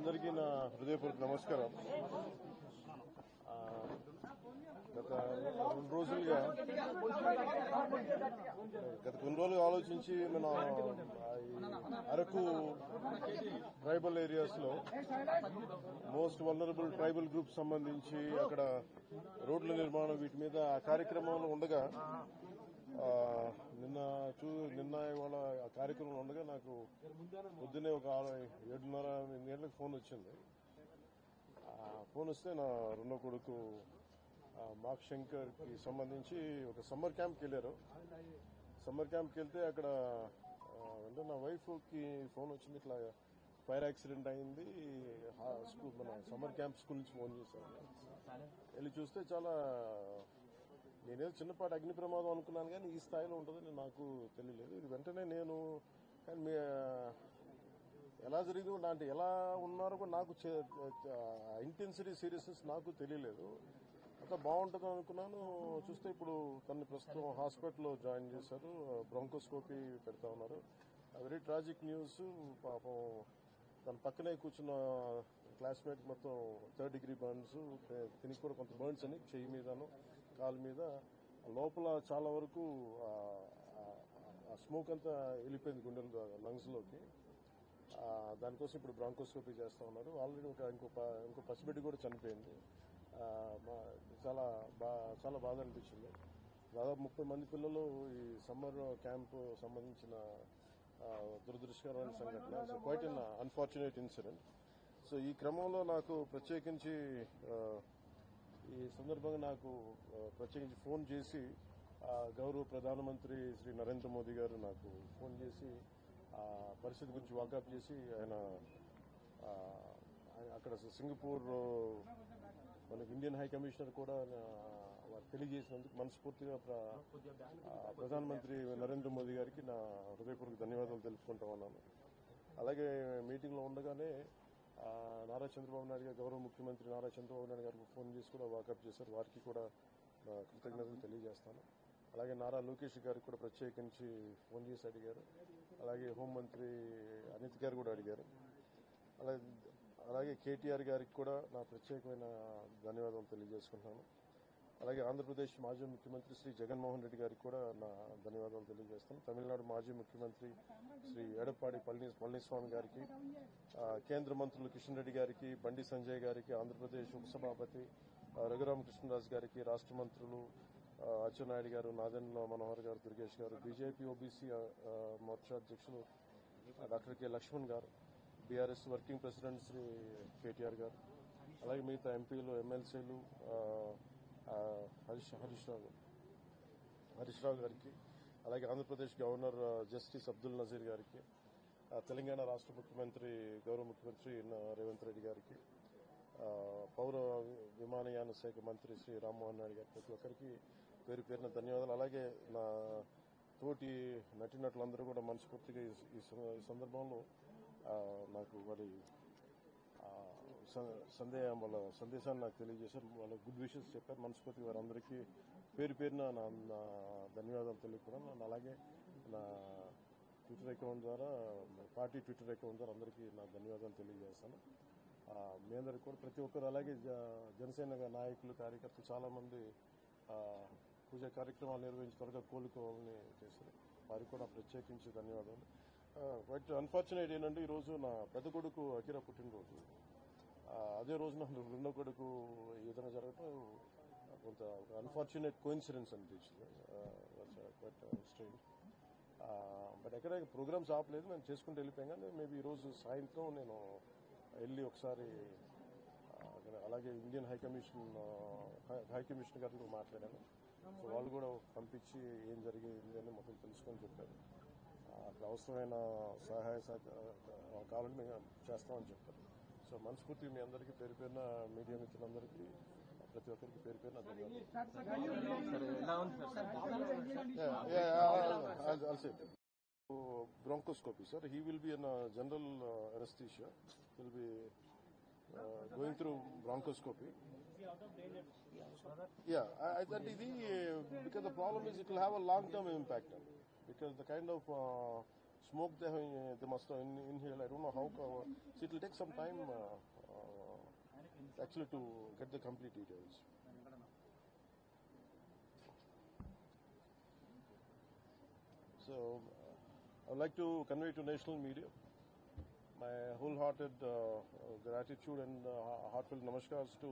అందరికీ నా హృదయపూర్వక నమస్కారం. గత కొన్ని రోజులుగా ఆలోచించి మన అరకు ట్రైబల్ ఏరియాస్ లో మోస్ట్ వల్నరబుల్ ట్రైబల్ గ్రూప్ సంబంధించి అక్కడ రోడ్ల నిర్మాణం వీటి మీద ఆ కార్యక్రమంలో ఉండగా నిన్న ఇవాళ ఆ కార్యక్రమం ఉండగా నాకు పొద్దున్నే ఒక 7:30 గంటలకు ఫోన్ వచ్చింది. ఫోన్ వస్తే నా రెండో కొడుకు మార్క్ శంకర్ కి సంబంధించి ఒక సమ్మర్ క్యాంప్కి వెళ్లారు. సమ్మర్ క్యాంప్కి వెళ్తే అక్కడ అంటే నా వైఫ్ కి ఫోన్ వచ్చింది, ఇట్లా ఫైర్ యాక్సిడెంట్ అయింది, మన సమ్మర్ క్యాంప్ స్కూల్ నుంచి ఫోన్ చేశారు. వెళ్ళి చూస్తే చాలా నేనేదో చిన్నపాటి అగ్ని ప్రమాదం అనుకున్నాను, కానీ ఈ స్థాయిలో ఉంటుందని నాకు తెలియలేదు. ఇది వెంటనే నేను కానీ ఎలా జరిగిందో అంటే ఎలా ఉన్నారో కూడా నాకు ఇంటెన్సిటీ సీరియస్నెస్ నాకు తెలియలేదు. అంతా బాగుంటుంది అనుకున్నాను. చూస్తే ఇప్పుడు తనని ప్రస్తుతం హాస్పిటల్లో జాయిన్ చేశారు, బ్రాంకోస్కోపీ పెడతా ఉన్నారు. Very tragic news. పాపం తన పక్కనే కూర్చున్న క్లాస్మేట్ మొత్తం 3rd degree బర్న్స్, తినికి కూడా కొంత బర్న్స్ అని చెయ్యి మీదను కాలు మీద, లోపల చాలా వరకు స్మోక్ అంతా వెళ్ళిపోయింది గుండెల లంగ్స్ లోకి. దానికోసం ఇప్పుడు బ్రాంకోస్కోపీ చేస్తా ఉన్నారు. ఆల్రెడీ ఇంకో పసిబిడ్డ కూడా చనిపోయింది. చాలా బాధ అనిపించింది. దాదాపు 30 మంది పిల్లలు ఈ సమ్మర్ క్యాంప్ సంబంధించిన దురదృష్టకరమైన సంఘటన. So quiet an unfortunate incident. So ఈ క్రమంలో నాకు ప్రత్యేకించి ఈ సందర్భంగా నాకు ప్రత్యేకించి ఫోన్ చేసి గౌరవ ప్రధానమంత్రి శ్రీ నరేంద్ర మోదీ గారు నాకు ఫోన్ చేసి పరిస్థితి గురించి వాకప్ చేసి ఆయన అక్కడ సింగపూర్ మనకి ఇండియన్ హై కమిషనర్ కూడా తెలియజేసినందుకు మనస్ఫూర్తిగా ప్రధానమంత్రి నరేంద్ర మోదీ గారికి నా హృదయపూర్వక ధన్యవాదాలు తెలుపుకుంటా ఉన్నాను. అలాగే మీటింగ్ లో ఉండగానే నారా చంద్రబాబు నాయుడు గారు, గౌరవ ముఖ్యమంత్రి నారా చంద్రబాబు నాయుడు గారికి ఫోన్ చేసి కూడా వాకప్ చేశారు. వారికి కూడా కృతజ్ఞతలు తెలియజేస్తాను. అలాగే నారా లోకేష్ గారికి కూడా ప్రత్యేకించి ఫోన్ చేసి అడిగారు. అలాగే హోంమంత్రి అనిత్ గారు కూడా అడిగారు. అలాగే కేటీఆర్ గారికి కూడా నా ప్రత్యేకమైన ధన్యవాదాలు తెలియజేసుకుంటున్నాను. అలాగే ఆంధ్రప్రదేశ్ మాజీ ముఖ్యమంత్రి శ్రీ జగన్మోహన్ రెడ్డి గారికి కూడా నా ధన్యవాదాలు తెలియజేస్తాను. తమిళనాడు మాజీ ముఖ్యమంత్రి శ్రీ ఎడప్పాడి పళనిస్వామి గారికి, కేంద్ర మంత్రులు కిషన్ రెడ్డి గారికి, బండి సంజయ్ గారికి, ఆంధ్రప్రదేశ్ ఉపసభాపతి రఘురామకృష్ణరాజు గారికి, రాష్ట మంత్రులు అచ్చెన్నాయుడు గారు, నాదెండ్ల మనోహర్ గారు, దుర్గేష్ గారు, బీజేపీ ఓబీసీ మోర్చా అధ్యక్షులు doctor K Laxman garu, BRS working president Shri KTR garu, అలాగే మిగతా ఎంపీలు, ఎమ్మెల్సీలు హరీష్ రావు గారికి, అలాగే ఆంధ్రప్రదేశ్ గవర్నర్ జస్టిస్ అబ్దుల్ నజీర్ గారికి, తెలంగాణ రాష్ట ముఖ్యమంత్రి గౌరవ ముఖ్యమంత్రి రేవంత్ రెడ్డి గారికి, పౌర విమానయాన శాఖ మంత్రి శ్రీ రామ్మోహన్ నాయుడు గారికి, ప్రతి ఒక్కరికి పేరు పేరున ధన్యవాదాలు. అలాగే నా తోటి నటీనటులందరూ కూడా మనస్ఫూర్తిగా ఈ సందర్భంలో నాకు వారి వాళ్ళ సందేశాన్ని నాకు తెలియజేశారు. వాళ్ళ గుడ్ విషెస్ చెప్పారు. మనస్ఫూర్తిగా వారందరికీ పేరు పేరున నా ధన్యవాదాలు తెలుపుకున్నాను. అలాగే నా ట్విట్టర్ అకౌంట్ ద్వారా, పార్టీ ట్విట్టర్ అకౌంట్ ద్వారా అందరికీ నా ధన్యవాదాలు తెలియజేస్తాను. మీ అందరికి కూడా ప్రతి ఒక్కరు, అలాగే జనసేన నాయకులు, కార్యకర్తలు చాలా మంది పూజా కార్యక్రమాలు నిర్వహించి త్వరగా కోలుకోవాలని చేశారు. వారికి కూడా ప్రత్యేకించి ధన్యవాదాలు. బట్ అన్ఫార్చునేట్ ఏంటంటే ఈరోజు నా పెద్ద కొడుకు అకిరా పుట్టినరోజు. అదే రోజు నా రెండో కొడుకు ఈ విధంగా జరగటం కొంత అన్ఫార్చునేట్ కోఇన్సిడెన్స్ అనిపించింది. But strain. బట్ ఎక్కడ ప్రోగ్రామ్స్ ఆపలేదు, మేము చేసుకుంటూ వెళ్ళిపోయాం. కానీ మేబీ ఈరోజు సాయంత్రం నేను వెళ్ళి ఒకసారి అలాగే ఇండియన్ హై కమిషన్ గారితో మాట్లాడాను. సో వాళ్ళు కూడా పంపించి ఏం జరిగింది అని మొత్తం తెలుసుకొని చెప్పారు. అక్కడ అవసరమైన సహాయ కావాలని మేము చేస్తామని చెప్పారు. సో మనస్ఫూర్తిగా మీ అందరికీ పేరు పేరున, మీడియా మిత్రులందరికీ ప్రతి ఒక్కరికి పేరు పేరున ధన్యవాదాలు. Bronchoscopy, sir. He will be in general anesthesia. He will be going through bronchoscopy. Yeah, that is because the problem is it will have a long-term impact. Because the kind of smoke they must have inhaled. I don't know how. So it will take some time actually to get the complete details. So I would like to convey to national media my wholehearted gratitude and heartfelt namaskars to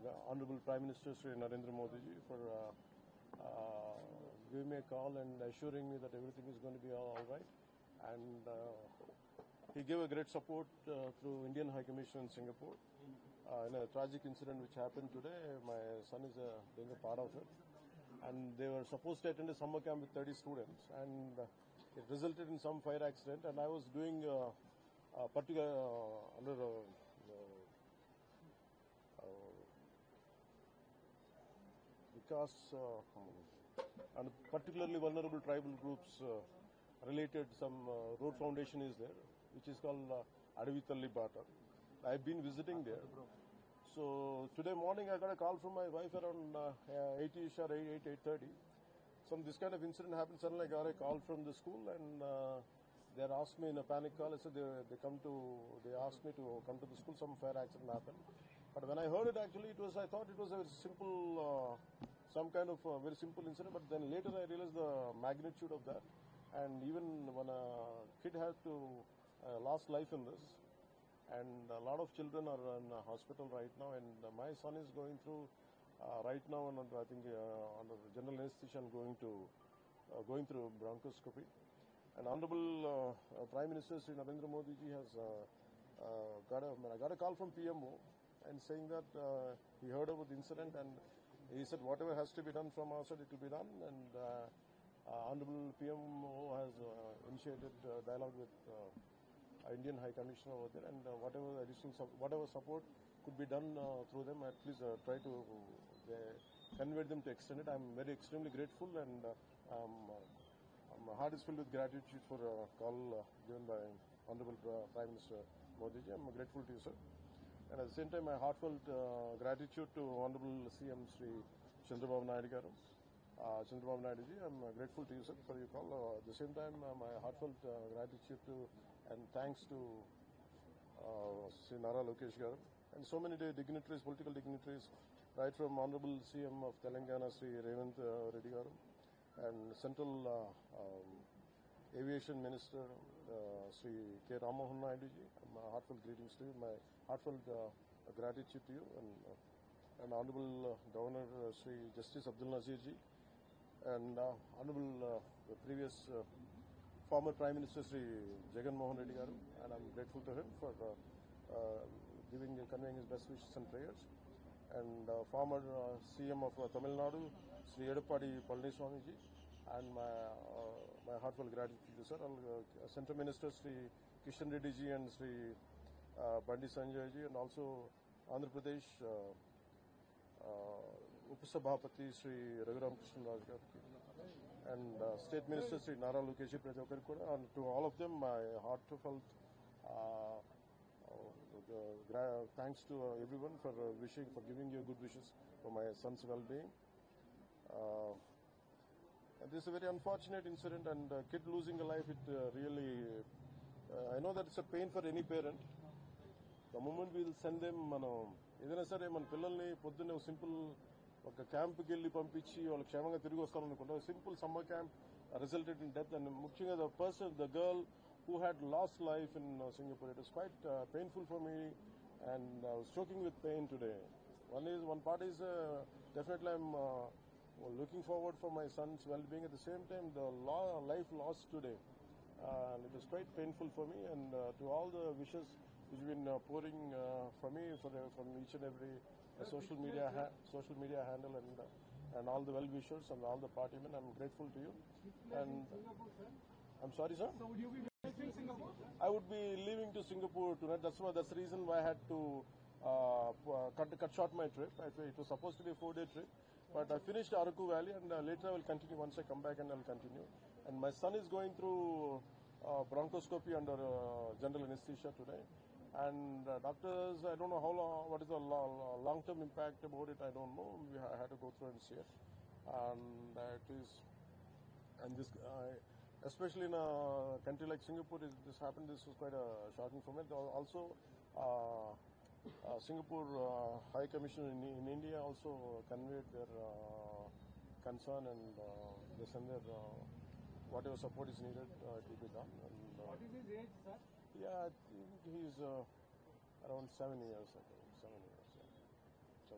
the Honorable Prime Minister Sri Narendra Modi ji for giving me a call and assuring me that everything is going to be all right. And he gave a great support through Indian High Commission in Singapore. In a tragic incident which happened today, my son is being a part of it. And they were supposed to attend a summer camp with 30 students, and it resulted in some fire accident. And I was doing particular under because and particularly vulnerable tribal groups related some road foundation is there, which is called Adavitalli Bata. I've been visiting there. So today morning I got a call from my wife around 8ish or 8:30. This kind of incident happened. Suddenly I got a call from the school, and they asked me in a panic call. I said they asked me to come to the school. Some fire accident happened. But when I heard it, actually I thought it was a simple, some kind of very simple incident. But then later I realized the magnitude of that. And even when a kid had to lost life in this, and a lot of children are in the hospital right now, and my son is going through right now, and I think under general anesthesia and going through bronchoscopy. And Honorable Prime Minister Sri Narendra Modi ji has I got a call from PMO and saying that he heard about the incident, and he said whatever has to be done from our side, it will be done. And Honorable PMO has initiated dialogue with Indian High Commissioner over there, and whatever support could be done through them, please try to convey them to extend it. I'm very extremely grateful, and my heart is filled with gratitude for a call given by Honorable Prime Minister Modi ji. I'm grateful to you, sir. And at the same time, my heartfelt gratitude to Honorable CM Sri Chandrababu Naidu garu. Chandrababu Naidu ji, I'm grateful to you, sir, for your call. At the same time, my heartfelt gratitude to and thanks to Sri Nara Lokesh garu and so many dignitaries, political dignitaries, right from Honorable CM of Telangana, Sri Revanth Reddy garu, and Central Aviation Minister Sri K. Ramohan Naidu ji. My heartfelt greetings to you, my heartfelt gratitude to you, and Honorable Governor Sri Justice Abdul Nazir ji, and Honorable previous former Prime Minister Sri Jagan Mohan Reddy garu, and I'm grateful to him for conveying his best wishes and prayers. And former CM of Tamil Nadu, Sri Edappadi Palaniswamy ji, and my heartfelt gratitude to sir. Central Minister Sri Kishan Reddy ji and Sri Bandi Sanjay ji, and also Andhra Pradesh Upasabhapati Sri Raghuram Krishnan Raj garu, and State Minister Sri Nara Lokesh Prati Okkariki kuda, and to all of them my heartfelt thanks to everyone for giving you good wishes for my son's well-being. And this is a very unfortunate incident, and kid losing a life, it really I know that it's a pain for any parent. The moment we'll send them, ఏదైనా సరే మన పిల్లల్ని పొద్దున్నే simple ఒక క్యాంప్కి వెళ్ళి పంపించి వాళ్ళు క్షేమంగా తిరిగి వస్తారనుకుంటా. Simple summer camp resulted in death, and ముఖ్యంగా the girl who had lost life in Singapore. It was quite painful for me, and I was choking with pain today. One part is definitely I'm looking forward for my son's well-being. At the same time, the life lost today, and it was quite painful for me. And to all the wishes which have been pouring for me from each and every social media handle, and all the well-wishers and all the party men, I'm grateful to you. And I'm sorry, sir. So would you be visiting Singapore? I would be leaving to Singapore tonight. That's the reason why I had to cut short my trip. It was supposed to be a 4-day trip, but I finished Araku Valley, and later I will continue. Once I come back, and I'll continue. And my son is going through bronchoscopy under general anesthesia today. And doctors, I don't know what is the long-term impact about it. I don't know. I had to go through and see it. And especially in a country like Singapore, this happened. This was quite a shocking for me. Also, Singapore High Commission in India also conveyed their concern, and they send their whatever support is needed, it will be done. And, What is his age, sir? yeah, I think he's around 7 years. I think 7 years. Yeah. So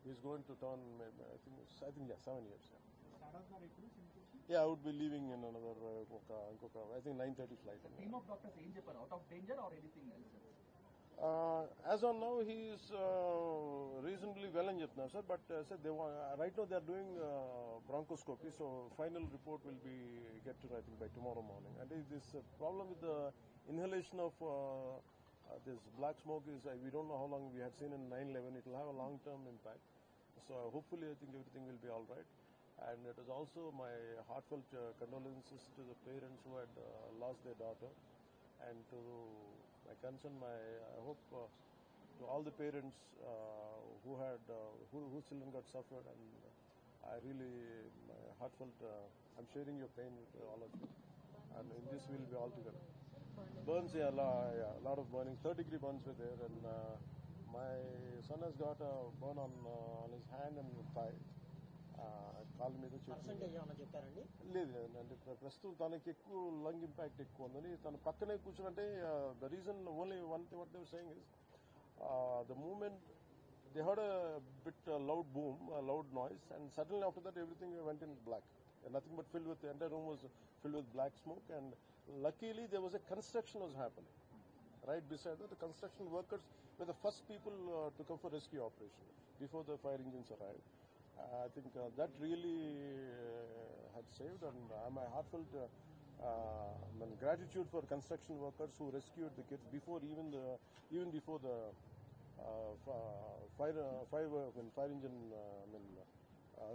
he's going to turn. I think 7 years. Yeah. Yeah, I would be leaving in another. I think 9:30 flight. Team of doctors out of danger or anything else? As on now, he is reasonably well in Jatna, sir. But sir, right now they are doing bronchoscopy, so final report will be get to I think by tomorrow morning. And this problem with the inhalation of this black smoke is we don't know how long we had seen in 9/11. It will have a long-term impact. So hopefully, I think everything will be all right. And it is also my heartfelt condolences to the parents who had lost their daughter, and to my concern, I hope to all the parents who had whose children got suffered, and I really my heartfelt. I'm sharing your pain with all of you, and in this we'll be all together. Burns, yeah, a lot of burning. 3rd-degree burns were there, and my son has got a burn on his hand and thigh. కాలు మీద లేదు అంటే ప్రస్తుతం తనకి ఎక్కువ lung impact ఎక్కువ ఉందని తన పక్కనే కూర్చుంటే the reason only one thing what they were saying is the moment they heard a bit loud boom loud noise and suddenly after that everything went in black nothing but filled with the entire room was filled with black smoke, and luckily there was a construction was happening right beside that. The construction workers were the first people to come for rescue operation before the fire engines arrived. I think that really had saved, and my heartfelt gratitude for construction workers who rescued the kids before even before the fire engine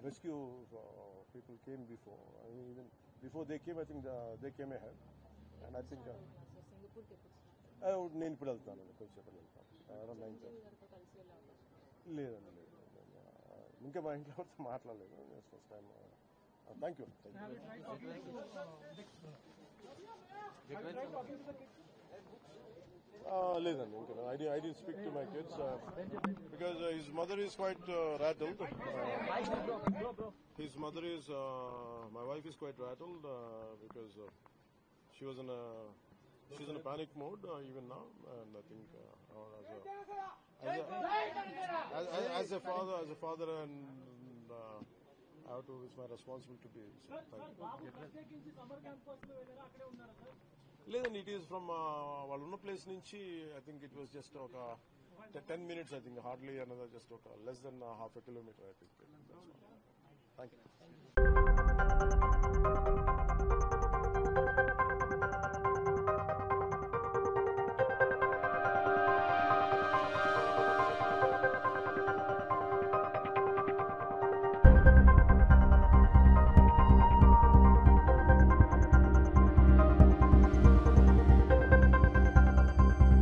rescue people came before. I mean, even before they came, I think they came ahead, and I think నేను ఇప్పుడు వెళ్తాను కొంచెం around 9:30 లేదండి లేదు ఇంకా మా ఇంట్లో ఎవరితో మాట్లాడలేదు ఫస్ట్ టైం. Thank you. లేదండి ఇంకా I didn't speak to my kids because his mother is quite rattled. His mother is my wife is quite rattled because she's in a panic mode even now, and I think as a father and I have to, it's my responsibility to be. So, thank you. లేదండి it is from వాళ్ళు ఉన్న place నుంచి I think it was just ఒక 10 minutes, I think, hardly another just less than half a kilometer, I think. Thank you.